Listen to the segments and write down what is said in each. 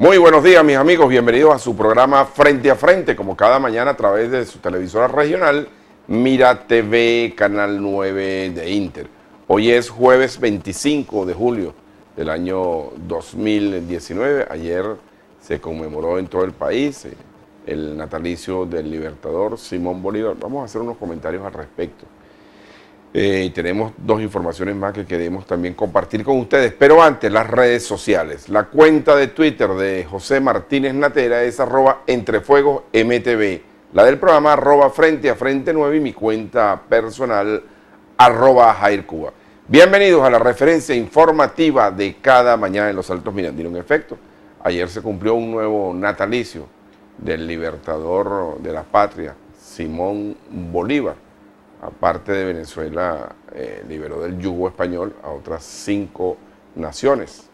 Muy buenos días, mis amigos. Bienvenidos a su programa Frente a Frente, como cada mañana a través de su televisora regional Mira TV, Canal 9 de Inter. Hoy es jueves 25 de julio del año 2019. Ayer se conmemoró en todo el país el natalicio del libertador Simón Bolívar. Vamos a hacer unos comentarios al respecto. Tenemos dos informaciones más que queremos también compartir con ustedes, pero antes las redes sociales. La cuenta de Twitter de José Martínez Natera es @entrefuegosmtv, la del programa @frente a frente 9 y mi cuenta personal @jaircuba. Bienvenidos a la referencia informativa de cada mañana en los Altos Mirandinos. En efecto, ayer se cumplió un nuevo natalicio del libertador de la patria, Simón Bolívar. Aparte de Venezuela, liberó del yugo español a otras 5 naciones.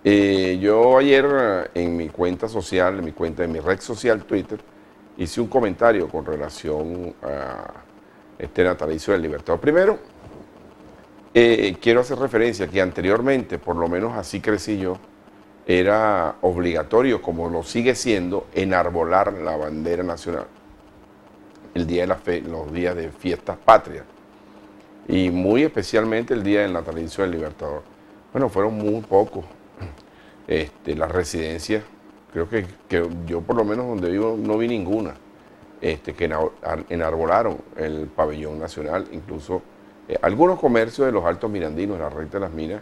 Yo ayer en mi cuenta social, en mi red social Twitter, hice un comentario con relación a este natalicio del libertador. Primero, quiero hacer referencia que anteriormente, por lo menos así crecí yo, era obligatorio, como lo sigue siendo, enarbolar la bandera nacional el día de los días de fiestas patrias y muy especialmente el día del natalicio del libertador. Bueno, fueron muy pocos las residencias, creo que yo por lo menos donde vivo no vi ninguna que enarbolaron el pabellón nacional. Incluso algunos comercios de los Altos Mirandinos, en la recta de las minas,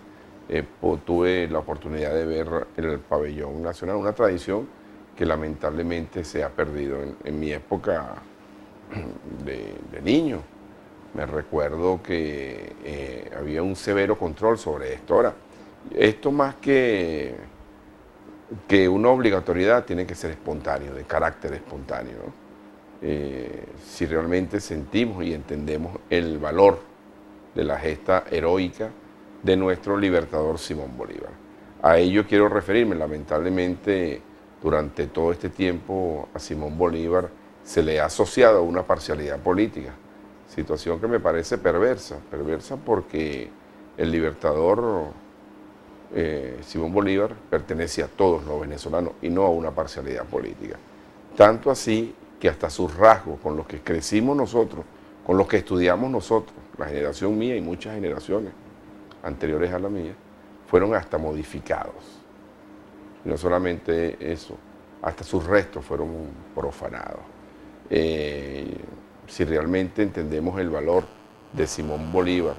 tuve la oportunidad de ver el pabellón nacional, una tradición que lamentablemente se ha perdido. En mi época de niño, me recuerdo que había un severo control sobre esto. Ahora, esto más que una obligatoriedad tiene que ser espontáneo, de carácter espontáneo, ¿no? Si realmente sentimos y entendemos el valor de la gesta heroica de nuestro libertador Simón Bolívar. A ello quiero referirme. Lamentablemente, durante todo este tiempo a Simón Bolívar se le ha asociado una parcialidad política, situación que me parece perversa porque el libertador Simón Bolívar pertenece a todos los venezolanos y no a una parcialidad política. Tanto así que hasta sus rasgos con los que crecimos nosotros, con los que estudiamos nosotros, la generación mía y muchas generaciones anteriores a la mía, fueron hasta modificados. Y no solamente eso, hasta sus restos fueron profanados. Si realmente entendemos el valor de Simón Bolívar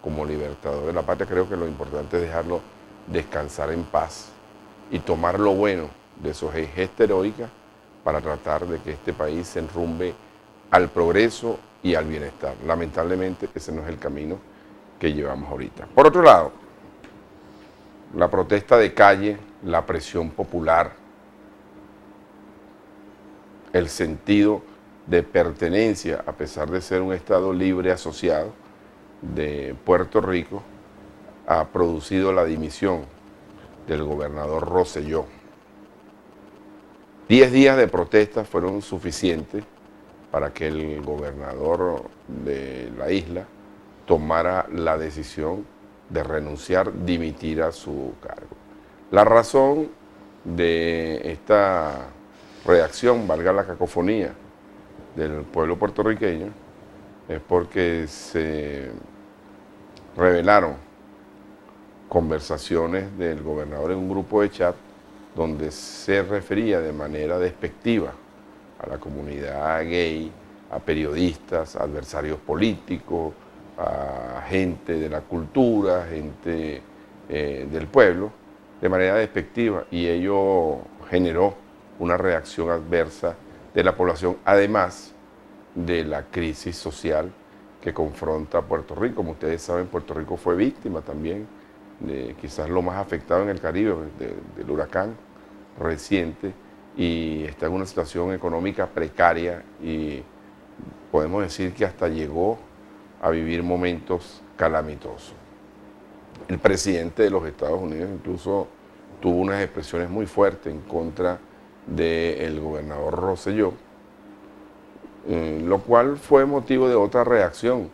como libertador de la patria, creo que lo importante es dejarlo descansar en paz y tomar lo bueno de su gesta heroica para tratar de que este país se enrumbe al progreso y al bienestar. Lamentablemente ese no es el camino que llevamos ahorita. Por otro lado, la protesta de calle, la presión popular, el sentido de pertenencia, a pesar de ser un Estado libre asociado de Puerto Rico, ha producido la dimisión del gobernador Rosselló. 10 días de protesta fueron suficientes para que el gobernador de la isla tomara la decisión de renunciar, dimitir a su cargo. La razón de esta reacción, valga la cacofonía, del pueblo puertorriqueño, es porque se revelaron conversaciones del gobernador en un grupo de chat donde se refería de manera despectiva a la comunidad gay, a periodistas, a adversarios políticos, a gente de la cultura, gente del pueblo, de manera despectiva, y ello generó una reacción adversa de la población, además de la crisis social que confronta a Puerto Rico. Como ustedes saben, Puerto Rico fue víctima también de quizás lo más afectado en el Caribe, del huracán reciente, y está en una situación económica precaria y podemos decir que hasta llegó a vivir momentos calamitosos. El presidente de los Estados Unidos incluso tuvo unas expresiones muy fuertes en contra del gobernador Rosselló, lo cual fue motivo de otra reacción,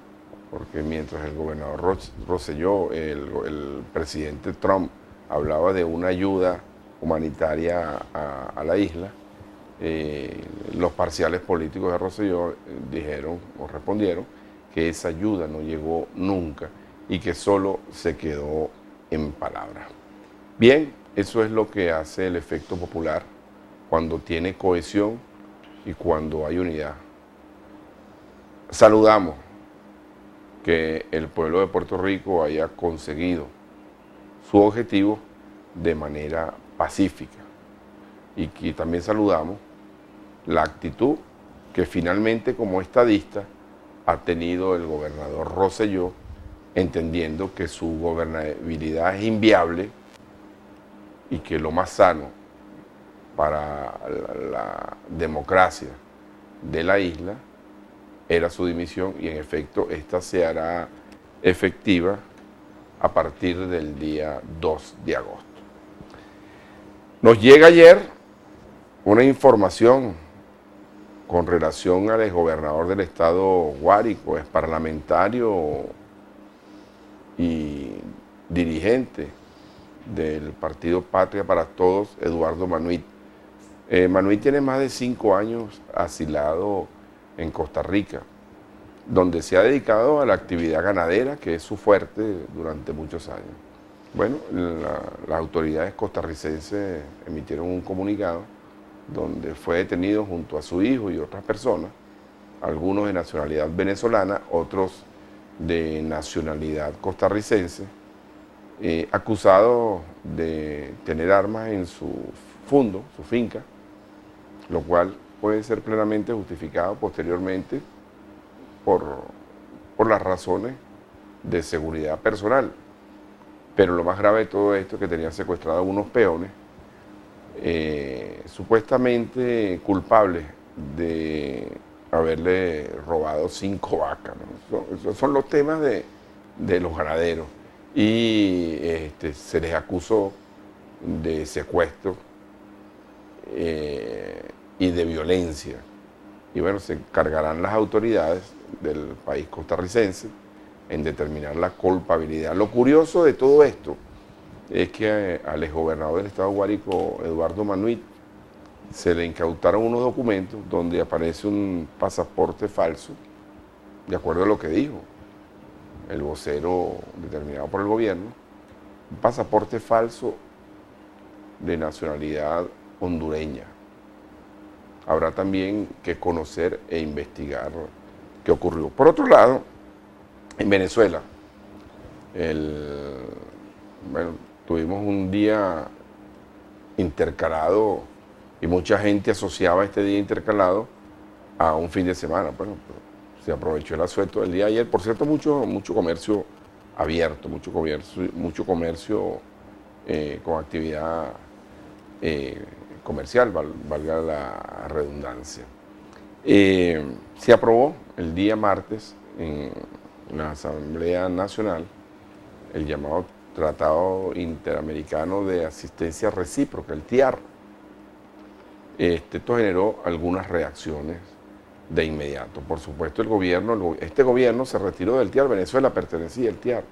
porque mientras el gobernador Rosselló, el presidente Trump, hablaba de una ayuda humanitaria a la isla, los parciales políticos de Rosselló dijeron o respondieron que esa ayuda no llegó nunca y que solo se quedó en palabras. Bien, eso es lo que hace el efecto popular cuando tiene cohesión y cuando hay unidad. Saludamos que el pueblo de Puerto Rico haya conseguido su objetivo de manera pacífica y que también saludamos la actitud que finalmente como estadista ha tenido el gobernador Rosselló, entendiendo que su gobernabilidad es inviable y que lo más sano para la democracia de la isla era su dimisión y en efecto esta se hará efectiva a partir del día 2 de agosto. Nos llega ayer una información con relación al exgobernador del estado Guárico, es parlamentario y dirigente del partido Patria para Todos, Eduardo Manuit. Manuit tiene más de 5 años asilado en Costa Rica, donde se ha dedicado a la actividad ganadera, que es su fuerte durante muchos años. Bueno, las autoridades costarricenses emitieron un comunicado donde fue detenido junto a su hijo y otras personas, algunos de nacionalidad venezolana, otros de nacionalidad costarricense, acusados de tener armas en su fundo, su finca, lo cual puede ser plenamente justificado posteriormente por las razones de seguridad personal. Pero lo más grave de todo esto es que tenían secuestrados unos peones, supuestamente culpables de haberle robado 5 vacas, ¿no? Esos son los temas de los ganaderos. Y se les acusó de secuestro y de violencia. Y bueno, se encargarán las autoridades del país costarricense en determinar la culpabilidad. Lo curioso de todo esto es que al exgobernador del estado Guárico, Eduardo Manuit, se le incautaron unos documentos donde aparece un pasaporte falso, de acuerdo a lo que dijo el vocero determinado por el gobierno, un pasaporte falso de nacionalidad hondureña. Habrá también que conocer e investigar qué ocurrió. Por otro lado, en Venezuela, tuvimos un día intercalado y mucha gente asociaba este día intercalado a un fin de semana. Bueno, se aprovechó el asueto del día de ayer. Por cierto, mucho comercio abierto, mucho comercio con actividad comercial, valga la redundancia. Se aprobó el día martes en la Asamblea Nacional el llamado Tratado Interamericano de Asistencia Recíproca, el TIAR. Esto generó algunas reacciones de inmediato. Por supuesto, este gobierno se retiró del TIAR, Venezuela pertenecía al TIAR.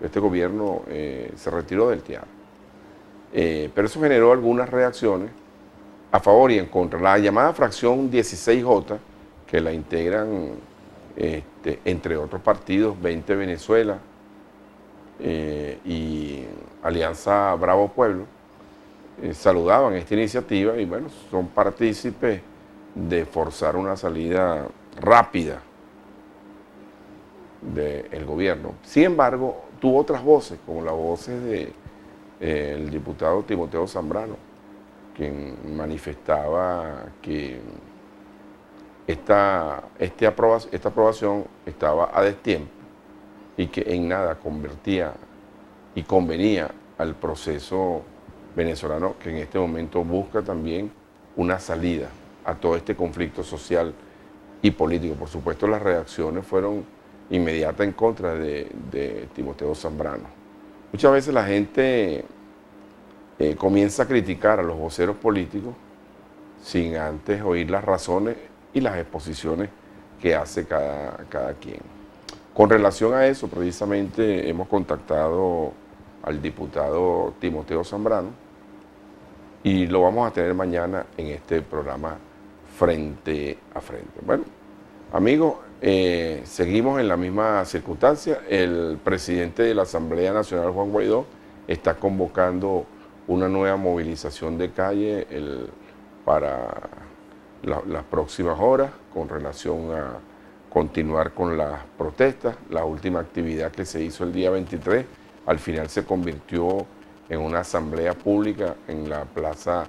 Este gobierno se retiró del TIAR. Pero eso generó algunas reacciones a favor y en contra. La llamada fracción 16J, que la integran, entre otros partidos, 20 Venezuela y Alianza Bravo Pueblo, saludaban esta iniciativa y bueno, son partícipes de forzar una salida rápida del gobierno. Sin embargo, tuvo otras voces, como las voces del diputado Timoteo Zambrano, quien manifestaba que esta aprobación estaba a destiempo y que en nada convertía y convenía al proceso venezolano, que en este momento busca también una salida a todo este conflicto social y político. Por supuesto, las reacciones fueron inmediatas en contra de Timoteo Zambrano. Muchas veces la gente comienza a criticar a los voceros políticos sin antes oír las razones y las exposiciones que hace cada quien. Con relación a eso, precisamente hemos contactado al diputado Timoteo Zambrano y lo vamos a tener mañana en este programa Frente a Frente. Bueno, amigos, seguimos en la misma circunstancia. El presidente de la Asamblea Nacional, Juan Guaidó, está convocando una nueva movilización de calle para las próximas horas con relación a continuar con las protestas. La última actividad que se hizo el día 23, al final se convirtió en una asamblea pública en la Plaza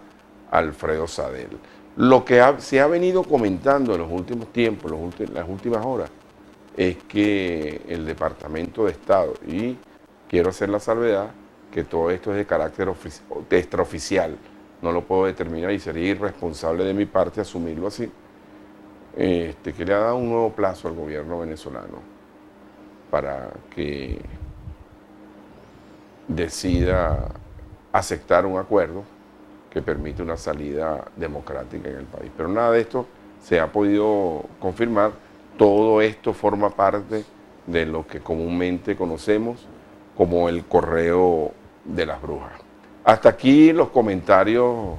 Alfredo Sadel. Lo que se ha venido comentando en los últimos tiempos, las últimas horas, es que el Departamento de Estado, y quiero hacer la salvedad, que todo esto es de carácter extraoficial, no lo puedo determinar y sería irresponsable de mi parte asumirlo así, que le ha dado un nuevo plazo al gobierno venezolano para que decida aceptar un acuerdo que permite una salida democrática en el país. Pero nada de esto se ha podido confirmar. Todo esto forma parte de lo que comúnmente conocemos como el correo de las brujas. Hasta aquí los comentarios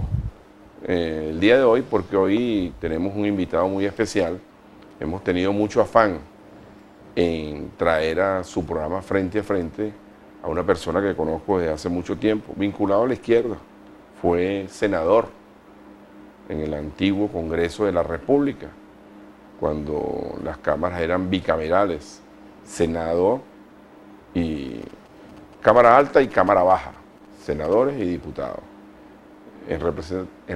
el día de hoy, porque hoy tenemos un invitado muy especial. Hemos tenido mucho afán en traer a su programa Frente a Frente a una persona que conozco desde hace mucho tiempo, vinculado a la izquierda. Fue senador en el antiguo Congreso de la República, cuando las cámaras eran bicamerales, Senado y Cámara Alta y Cámara Baja, senadores y diputados, en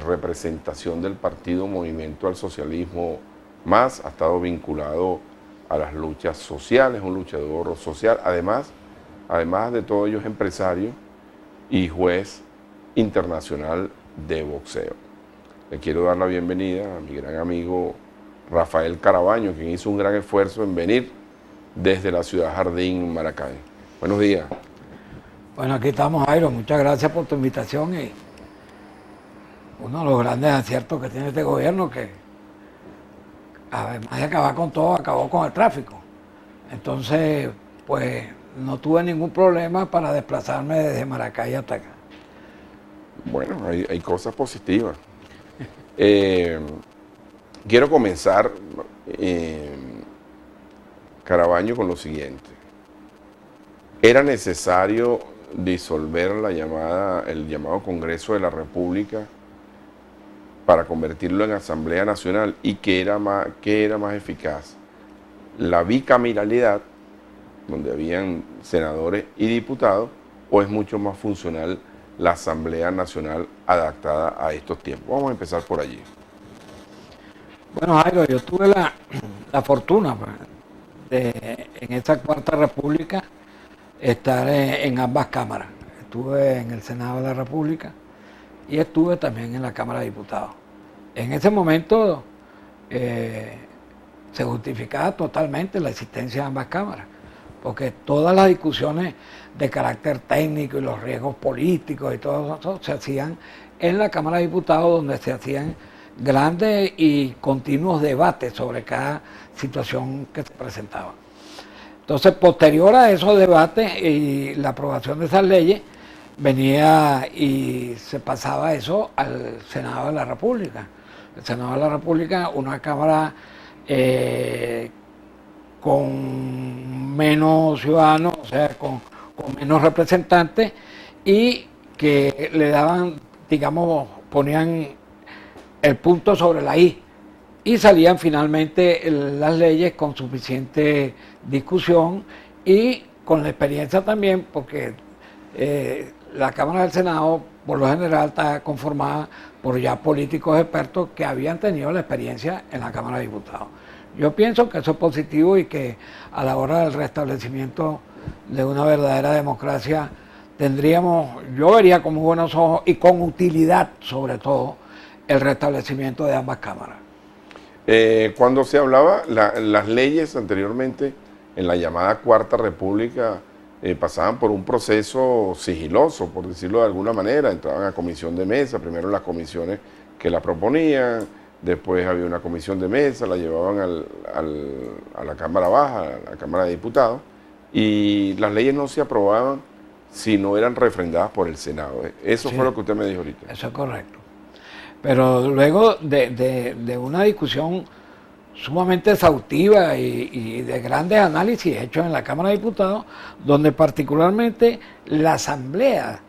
representación del partido Movimiento al Socialismo Más, ha estado vinculado a las luchas sociales, un luchador social, además de todo ello es empresario y juez internacional de boxeo. Le quiero dar la bienvenida a mi gran amigo Rafael Carabaño, quien hizo un gran esfuerzo en venir desde la ciudad Jardín, Maracay. Buenos días. Bueno, aquí estamos, Jairo. Muchas gracias por tu invitación y uno de los grandes aciertos que tiene este gobierno, que además de acabar con todo, acabó con el tráfico. Entonces, pues no tuve ningún problema para desplazarme desde Maracay hasta acá. Bueno, hay cosas positivas. Quiero comenzar, Carabaño, con lo siguiente. ¿Era necesario disolver el llamado Congreso de la República para convertirlo en Asamblea Nacional? ¿Y qué era más eficaz? ¿La bicameralidad, donde habían senadores y diputados, o es mucho más funcional la Asamblea Nacional adaptada a estos tiempos? Vamos a empezar por allí. Bueno, Jairo, yo tuve la fortuna de, en esta Cuarta República, estar en ambas cámaras. Estuve en el Senado de la República y estuve también en la Cámara de Diputados. En ese momento se justificaba totalmente la existencia de ambas cámaras, porque todas las discusiones de carácter técnico y los riesgos políticos y todo eso se hacían en la Cámara de Diputados, donde se hacían grandes y continuos debates sobre cada situación que se presentaba. Entonces, posterior a esos debates y la aprobación de esas leyes, venía y se pasaba eso al Senado de la República. El Senado de la República, una Cámara con menos ciudadanos, o sea, con menos representantes, y que le daban, digamos, ponían el punto sobre la I, y salían finalmente las leyes con suficiente discusión y con la experiencia también, porque la Cámara del Senado por lo general está conformada por ya políticos expertos que habían tenido la experiencia en la Cámara de Diputados. Yo pienso que eso es positivo y que a la hora del restablecimiento de una verdadera democracia yo vería con muy buenos ojos y con utilidad sobre todo el restablecimiento de ambas cámaras. Cuando se hablaba, las leyes anteriormente en la llamada Cuarta República pasaban por un proceso sigiloso, por decirlo de alguna manera. Entraban a comisión de mesa, primero las comisiones que la proponían, después había una comisión de mesa, la llevaban a la Cámara Baja, a la Cámara de Diputados, y las leyes no se aprobaban si no eran refrendadas por el Senado. Eso Sí. fue lo que usted me dijo ahorita. Eso es correcto. Pero luego de una discusión sumamente exhaustiva y de grandes análisis hechos en la Cámara de Diputados, donde particularmente la asamblea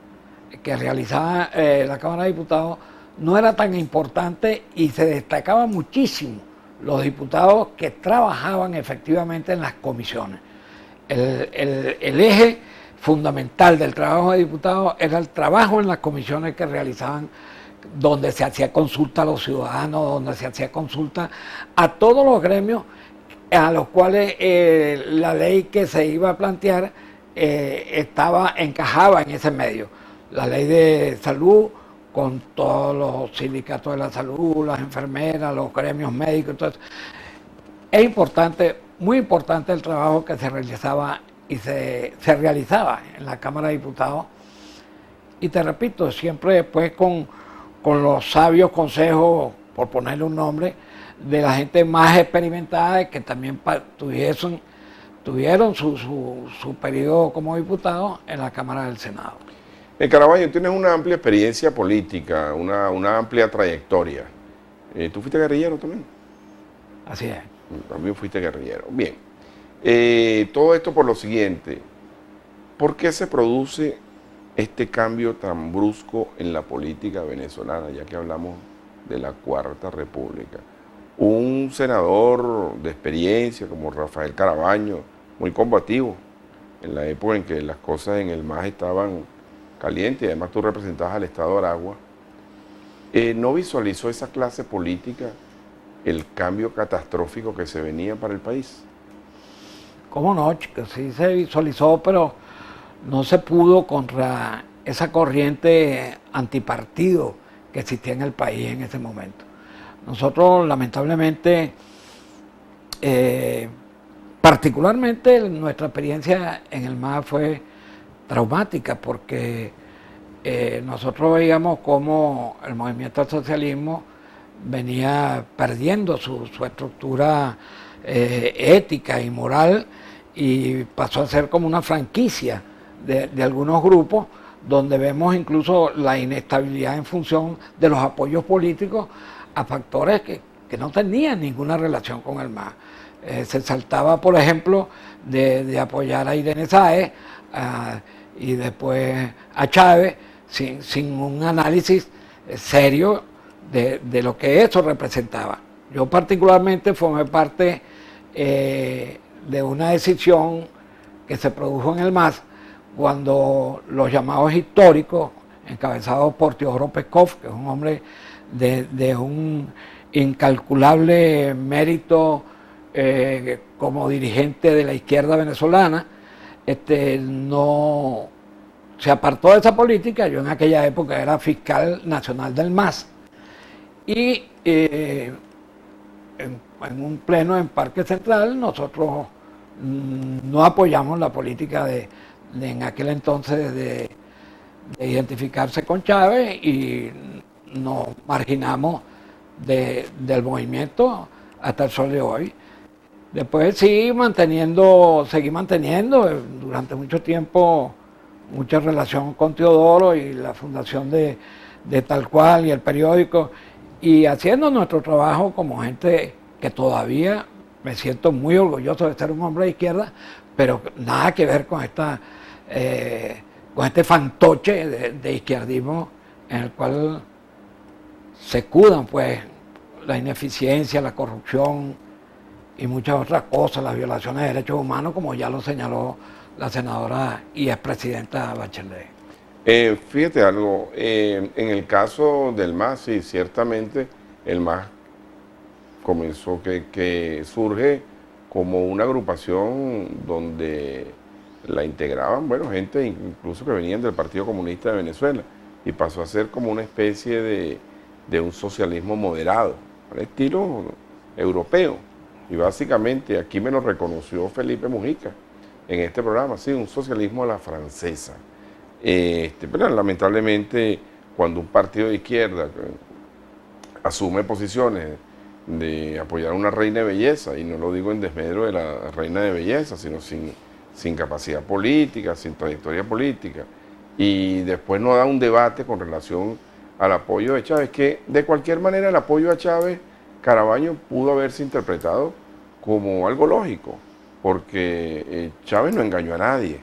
que realizaba la Cámara de Diputados no era tan importante y se destacaba muchísimo los diputados que trabajaban efectivamente en las comisiones. El eje fundamental del trabajo de diputados era el trabajo en las comisiones que realizaban, donde se hacía consulta a los ciudadanos, donde se hacía consulta a todos los gremios a los cuales la ley que se iba a plantear encajaba en ese medio. La ley de salud, con todos los sindicatos de la salud, las enfermeras, los gremios médicos. Entonces, es importante, muy importante el trabajo que se realizaba y se realizaba en la Cámara de Diputados. Y te repito, siempre después con los sabios consejos, por ponerle un nombre, de la gente más experimentada que también tuvieron su periodo como diputados en la Cámara del Senado. Caraballo, tienes una amplia experiencia política, una amplia trayectoria. ¿Tú fuiste guerrillero también? Así es. También fuiste guerrillero. Bien. Todo esto por lo siguiente. ¿Por qué se produce este cambio tan brusco en la política venezolana, ya que hablamos de la Cuarta República? Un senador de experiencia como Rafael Carabaño, muy combativo, en la época en que las cosas en el MAS estaban calientes, y además tú representabas al estado de Aragua, ¿no visualizó esa clase política el cambio catastrófico que se venía para el país? ¿Cómo no, chicos? Sí se visualizó, pero no se pudo contra esa corriente antipartido que existía en el país en ese momento. Nosotros, lamentablemente, particularmente nuestra experiencia en el MAS fue traumática, porque nosotros veíamos cómo el movimiento al socialismo venía perdiendo su estructura ética y moral, y pasó a ser como una franquicia de algunos grupos, donde vemos incluso la inestabilidad en función de los apoyos políticos a factores que no tenían ninguna relación con el MAS. Se saltaba, por ejemplo, de apoyar a Irene Sáez y después a Chávez sin un análisis serio de lo que eso representaba. Yo particularmente formé parte de una decisión que se produjo en el MAS cuando los llamados históricos, encabezados por Teodoro Peskov, que es un hombre de un incalculable mérito como dirigente de la izquierda venezolana, no se apartó de esa política. Yo en aquella época era fiscal nacional del MAS, y en un pleno en Parque Central nosotros no apoyamos la política en aquel entonces de identificarse con Chávez, y nos marginamos del movimiento hasta el sol de hoy. Después seguí manteniendo durante mucho tiempo mucha relación con Teodoro y la fundación de Tal Cual y el periódico, y haciendo nuestro trabajo como gente que todavía me siento muy orgulloso de ser un hombre de izquierda, pero nada que ver con este fantoche de izquierdismo en el cual se escudan pues la ineficiencia, la corrupción y muchas otras cosas, las violaciones de derechos humanos, como ya lo señaló la senadora y expresidenta Bachelet. Fíjate algo, en el caso del MAS, sí, ciertamente el MAS comenzó que surge como una agrupación donde la integraban, bueno, gente incluso que venían del Partido Comunista de Venezuela, y pasó a ser como una especie de un socialismo moderado, al estilo europeo. Y básicamente aquí me lo reconoció Felipe Mujica en este programa, sí, un socialismo a la francesa. Pero lamentablemente, cuando un partido de izquierda asume posiciones de apoyar a una reina de belleza, y no lo digo en desmedro de la reina de belleza, sino sin sin capacidad política, sin trayectoria política, y después no da un debate con relación al apoyo de Chávez, que de cualquier manera el apoyo a Chávez, Carabaño pudo haberse interpretado como algo lógico, porque Chávez no engañó a nadie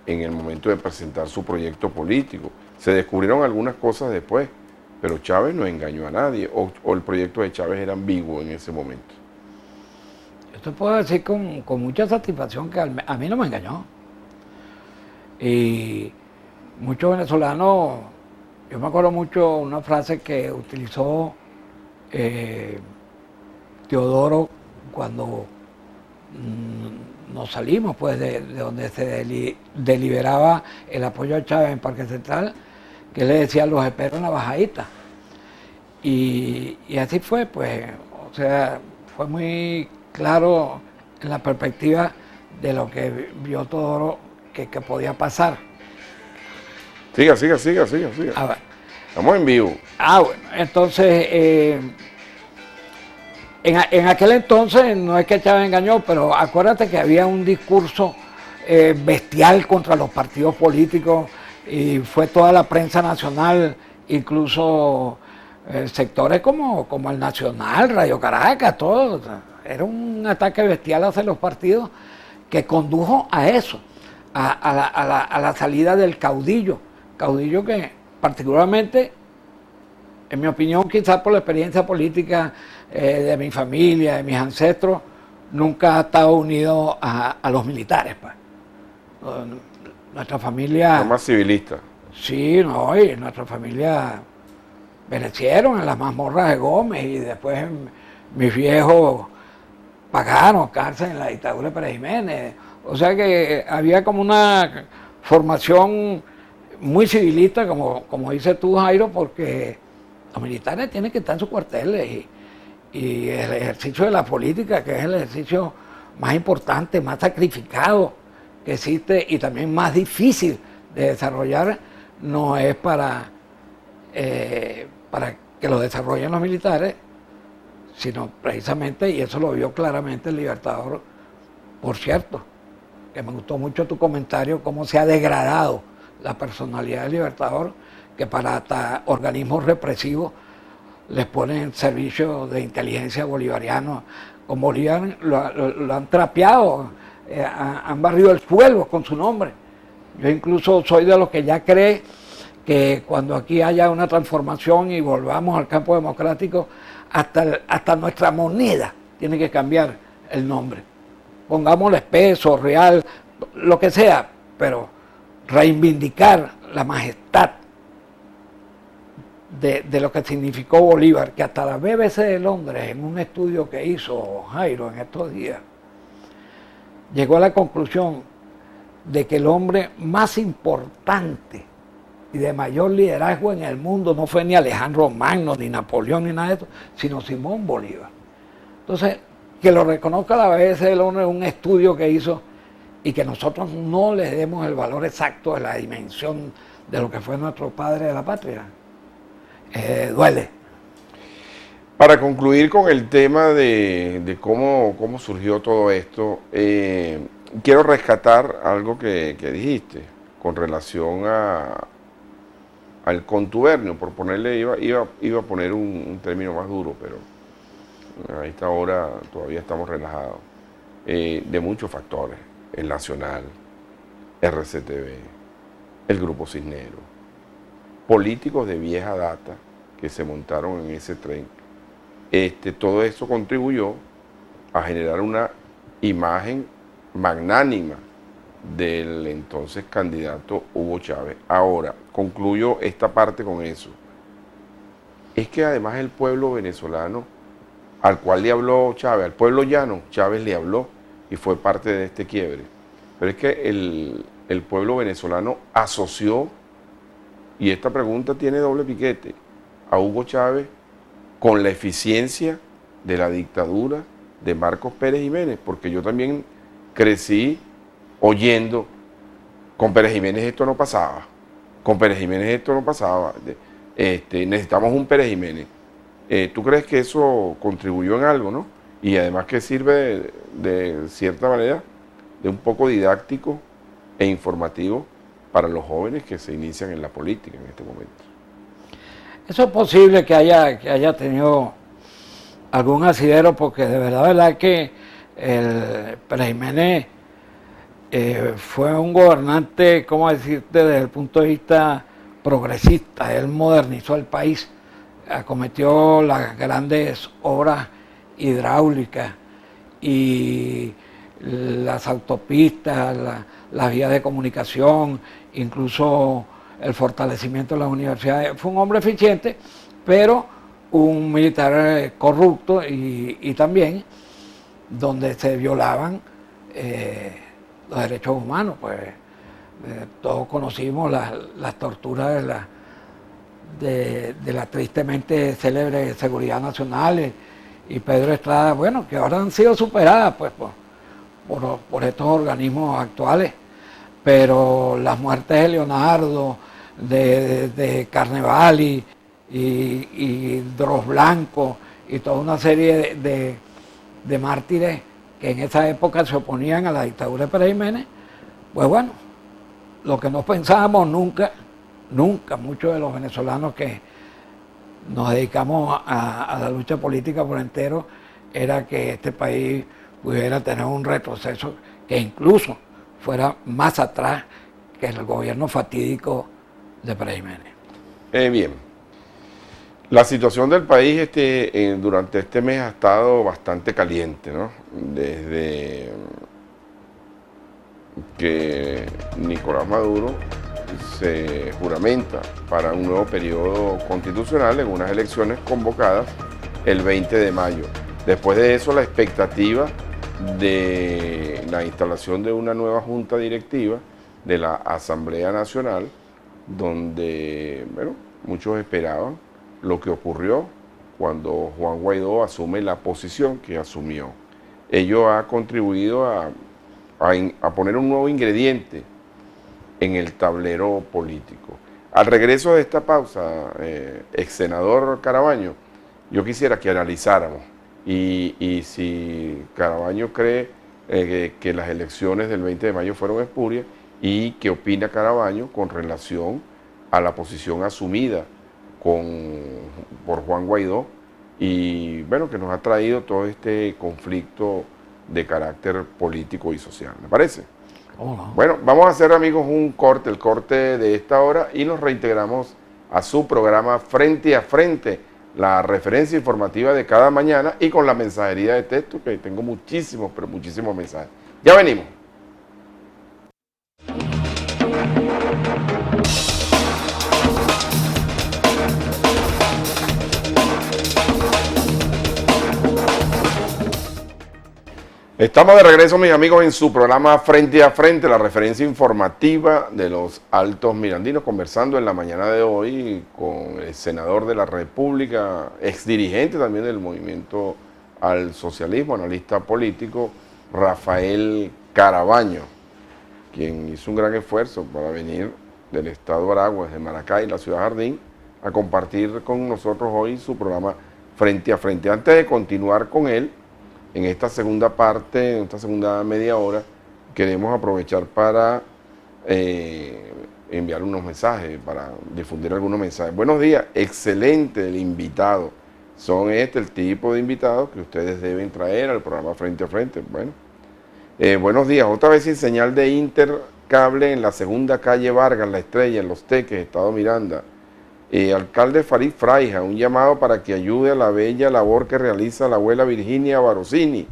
en el momento de presentar su proyecto político. Se descubrieron algunas cosas después, pero Chávez no engañó a nadie, o el proyecto de Chávez era ambiguo en ese momento. Yo te puedo decir con mucha satisfacción que a mí no me engañó. Y muchos venezolanos, yo me acuerdo mucho una frase que utilizó Teodoro cuando nos salimos pues de donde se deliberaba el apoyo a Chávez en Parque Central, que le decía: los espero en la bajadita. Y así fue, pues, o sea, fue muy claro en la perspectiva de lo que vio Teodoro que podía pasar. Siga. Estamos en vivo. Bueno, entonces, en aquel entonces, no es que Chávez engañó, pero acuérdate que había un discurso bestial contra los partidos políticos, y fue toda la prensa nacional, incluso sectores como el Nacional, Radio Caracas, todo. Era un ataque bestial hacia los partidos que condujo a eso, a la salida del caudillo que particularmente, en mi opinión, quizás por la experiencia política de mi familia, de mis ancestros, nunca ha estado unido a los militares, pues. Nuestra familia... Más civilista. Sí, no, y nuestra familia perecieron en las mazmorras de Gómez, y después mis viejos pagaron cárcel en la dictadura de Pérez Jiménez. O sea que había como una formación muy civilista, como dices tú, Jairo, porque los militares tienen que estar en sus cuarteles, y el ejercicio de la política, que es el ejercicio más importante, más sacrificado que existe y también más difícil de desarrollar, no es para que lo desarrollen los militares, sino precisamente, y eso lo vio claramente el Libertador. Por cierto, que me gustó mucho tu comentario, cómo se ha degradado la personalidad del Libertador, que para hasta organismos represivos les ponen servicio de inteligencia bolivariano. Con Bolívar lo han trapeado, han barrido el suelo con su nombre. Yo incluso soy de los que ya cree que cuando aquí haya una transformación y volvamos al campo democrático, hasta nuestra moneda tiene que cambiar el nombre. Pongámosle peso, real, lo que sea, pero reivindicar la majestad de lo que significó Bolívar, que hasta la BBC de Londres, en un estudio que hizo Jairo en estos días, llegó a la conclusión de que el hombre más importante y de mayor liderazgo en el mundo no fue ni Alejandro Magno, ni Napoleón, ni nada de eso, sino Simón Bolívar. Entonces, que lo reconozca la BBC de Londres, un estudio que hizo, y que nosotros no le demos el valor exacto de la dimensión de lo que fue nuestro padre de la patria, duele. Para concluir con el tema de cómo surgió todo esto, quiero rescatar algo que dijiste con relación al contubernio, por ponerle, iba a poner un término más duro, pero a esta hora todavía estamos relajados, de muchos factores: el Nacional, RCTV, el Grupo Cisneros, políticos de vieja data que se montaron en ese tren. Todo eso contribuyó a generar una imagen magnánima del entonces candidato Hugo Chávez. Ahora, concluyo esta parte con eso. Es que además el pueblo venezolano, al cual le habló Chávez, al pueblo llano, Chávez le habló y fue parte de este quiebre. Pero es que el pueblo venezolano asoció, y esta pregunta tiene doble piquete, a Hugo Chávez con la eficiencia de la dictadura de Marcos Pérez Jiménez, porque yo también crecí oyendo: con Pérez Jiménez esto no pasaba, con Pérez Jiménez esto no pasaba, necesitamos un Pérez Jiménez. ¿Tú crees que eso contribuyó en algo, no? Y además que sirve de cierta manera de un poco didáctico e informativo para los jóvenes que se inician en la política en este momento. Eso es posible que haya tenido algún asidero, porque de verdad que el Pérez Jiménez fue un gobernante, ¿cómo decirte?, desde el punto de vista progresista. Él modernizó el país, acometió las grandes obras hidráulicas y las autopistas, las vías de comunicación, incluso el fortalecimiento de las universidades. Fue un hombre eficiente, pero un militar corrupto y también donde se violaban los derechos humanos. Pues todos conocimos las torturas de la tristemente célebre Seguridad Nacional y Pedro Estrada, bueno, que ahora han sido superadas pues por estos organismos actuales, pero las muertes de Leonardo, de Carneval y Dros Blanco y toda una serie de mártires que en esa época se oponían a la dictadura de Pérez Jiménez, pues bueno, lo que no pensábamos nunca, muchos de los venezolanos que nos dedicamos a la lucha política por entero, era que este país pudiera tener un retroceso que incluso fuera más atrás que el gobierno fatídico de Pérez Jiménez. Bien, la situación del país durante este mes ha estado bastante caliente, ¿no? Desde que Nicolás Maduro se juramenta para un nuevo periodo constitucional en unas elecciones convocadas el 20 de mayo. Después de eso, la expectativa de la instalación de una nueva junta directiva de la Asamblea Nacional, donde, bueno, muchos esperaban lo que ocurrió cuando Juan Guaidó asume la posición que asumió. Ello ha contribuido a poner un nuevo ingrediente en el tablero político. Al regreso de esta pausa, ex senador Carabaño, yo quisiera que analizáramos y si Carabaño cree que las elecciones del 20 de mayo fueron espurias, y qué opina Carabaño con relación a la posición asumida por Juan Guaidó y bueno, que nos ha traído todo este conflicto de carácter político y social. ¿Me parece? Oh. Bueno, vamos a hacer, amigos, el corte de esta hora y nos reintegramos a su programa Frente a Frente, la referencia informativa de cada mañana y con la mensajería de texto, que tengo muchísimos, pero muchísimos mensajes. Ya venimos. Estamos de regreso, mis amigos, en su programa Frente a Frente, la referencia informativa de los Altos Mirandinos, conversando en la mañana de hoy con el senador de la República, exdirigente también del movimiento al socialismo, analista político, Rafael Carabaño, quien hizo un gran esfuerzo para venir del estado de Aragua, desde Maracay, la ciudad Jardín, a compartir con nosotros hoy su programa Frente a Frente. Antes de continuar con él, en esta segunda parte, en esta segunda media hora, queremos aprovechar para enviar unos mensajes, para difundir algunos mensajes. Buenos días, excelente el invitado. Son el tipo de invitados que ustedes deben traer al programa Frente a Frente. Bueno, buenos días, otra vez sin señal de intercable en la segunda calle Vargas, La Estrella, en Los Teques, Estado Miranda. Alcalde Farid Fraija, un llamado para que ayude a la bella labor que realiza la abuela Virginia Barosini,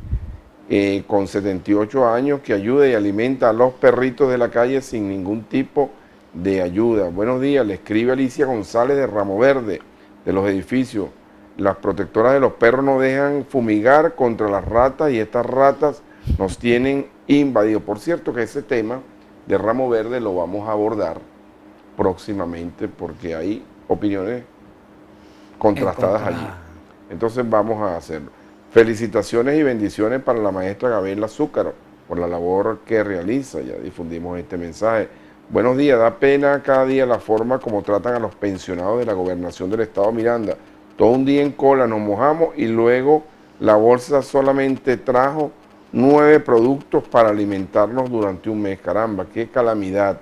con 78 años, que ayuda y alimenta a los perritos de la calle sin ningún tipo de ayuda. Buenos días, le escribe Alicia González de Ramo Verde, de los edificios. Las protectoras de los perros no dejan fumigar contra las ratas y estas ratas nos tienen invadidos. Por cierto que ese tema de Ramo Verde lo vamos a abordar próximamente porque hay opiniones contrastadas allí. Entonces vamos a hacerlo. Felicitaciones y bendiciones para la maestra Gabriela Zúcaro por la labor que realiza. Ya difundimos este mensaje. Buenos días, da pena cada día la forma como tratan a los pensionados de la gobernación del estado Miranda. Todo un día en cola nos mojamos y luego la bolsa solamente trajo 9 productos para alimentarnos durante un mes. Caramba, qué calamidad.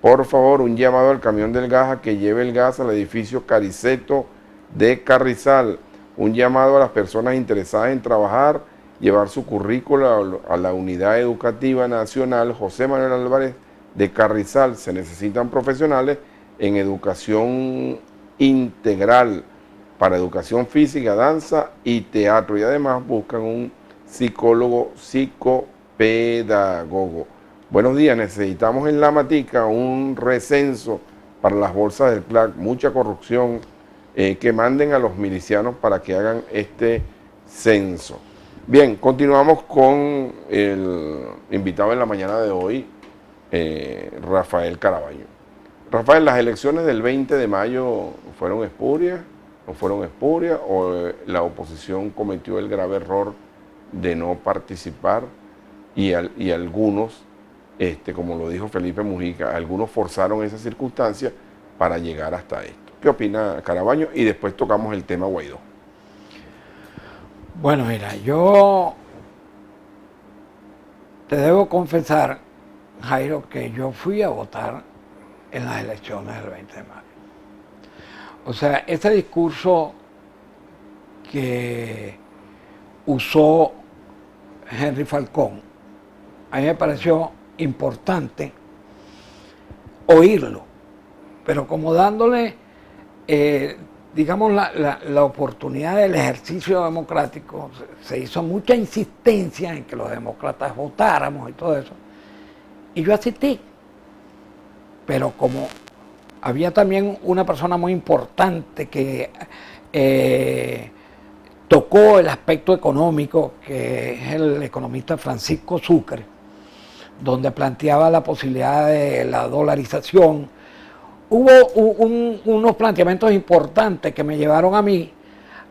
Por favor, un llamado al camión del gas a que lleve el gas al edificio Cariceto de Carrizal. Un llamado a las personas interesadas en trabajar, llevar su currícula a la Unidad Educativa Nacional José Manuel Álvarez de Carrizal. Se necesitan profesionales en educación integral para educación física, danza y teatro. Y además buscan un psicólogo psicopedagogo. Buenos días, necesitamos en La Matica un recenso para las bolsas del PLAC, mucha corrupción, que manden a los milicianos para que hagan este censo. Bien, continuamos con el invitado en la mañana de hoy, Rafael Caraballo. Rafael, las elecciones del 20 de mayo fueron espurias, no fueron espurias, o la oposición cometió el grave error de no participar y algunos, como lo dijo Felipe Mujica, algunos forzaron esas circunstancias para llegar hasta esto. ¿Qué opina Caraballo? Y después tocamos el tema Guaidó. Bueno, mira, yo te debo confesar, Jairo, que yo fui a votar en las elecciones del 20 de mayo. O sea, ese discurso que usó Henry Falcón, a mí me pareció importante oírlo, pero como dándole, digamos, la oportunidad del ejercicio democrático. Se hizo mucha insistencia en que los demócratas votáramos y todo eso, y yo asistí, pero como había también una persona muy importante que tocó el aspecto económico, que es el economista Francisco Sucre, donde planteaba la posibilidad de la dolarización. Hubo unos planteamientos importantes que me llevaron a mí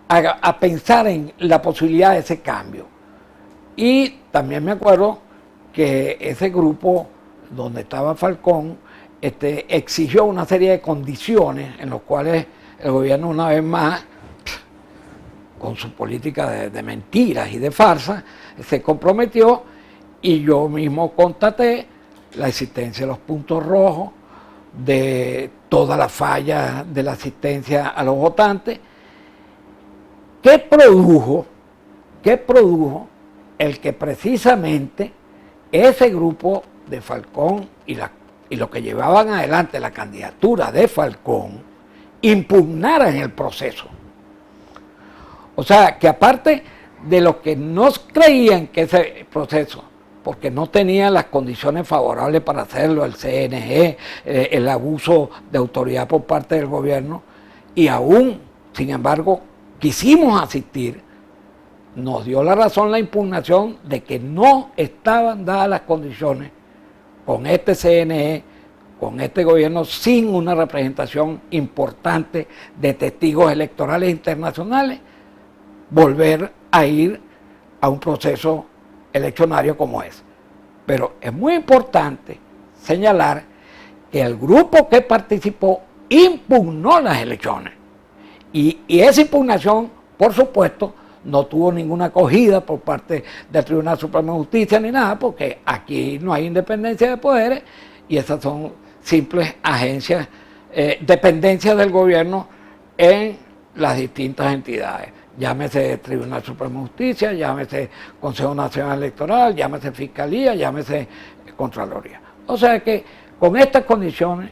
a pensar en la posibilidad de ese cambio. Y también me acuerdo que ese grupo donde estaba Falcón exigió una serie de condiciones en las cuales el gobierno, una vez más, con su política de mentiras y de farsa, se comprometió, y yo mismo constaté la existencia de los puntos rojos, de toda la falla de la asistencia a los votantes. ¿Qué produjo el que precisamente ese grupo de Falcón y lo que llevaban adelante la candidatura de Falcón impugnaran el proceso? O sea, que aparte de lo que no creían que ese proceso, porque no tenían las condiciones favorables para hacerlo, el CNE, el abuso de autoridad por parte del gobierno, y aún, sin embargo, quisimos asistir, nos dio la razón la impugnación de que no estaban dadas las condiciones con este CNE, con este gobierno, sin una representación importante de testigos electorales internacionales, volver a ir a un proceso eleccionario como es. Pero es muy importante señalar que el grupo que participó impugnó las elecciones. Y esa impugnación, por supuesto, no tuvo ninguna acogida por parte del Tribunal Supremo de Justicia ni nada, porque aquí no hay independencia de poderes y esas son simples agencias, dependencias del gobierno en las distintas entidades. Llámese Tribunal Supremo de Justicia, llámese Consejo Nacional Electoral, llámese Fiscalía, llámese Contraloría. O sea que con estas condiciones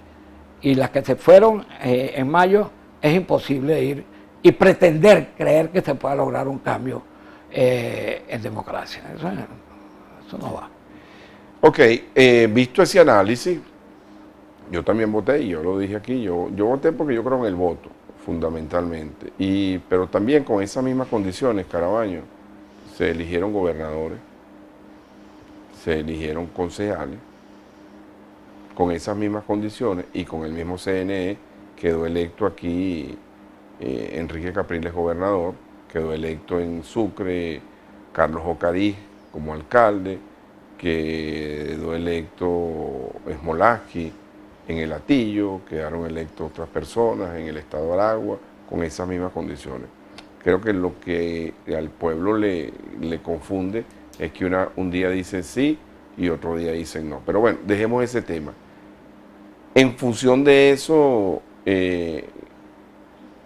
y las que se fueron en mayo, es imposible ir y pretender creer que se pueda lograr un cambio en democracia. Eso no va. Ok, visto ese análisis, yo también voté, y yo lo dije aquí, yo voté porque yo creo en el voto, fundamentalmente, pero también con esas mismas condiciones, Caraballo, se eligieron gobernadores, se eligieron concejales, con esas mismas condiciones y con el mismo CNE. Quedó electo aquí Enrique Capriles gobernador, quedó electo en Sucre Carlos Ocariz como alcalde, quedó electo Smolaski en el Hatillo, quedaron electos otras personas en el estado de Aragua con esas mismas condiciones. Creo que lo que al pueblo le confunde es que un día dicen sí y otro día dicen no. Pero bueno, dejemos ese tema. En función de eso,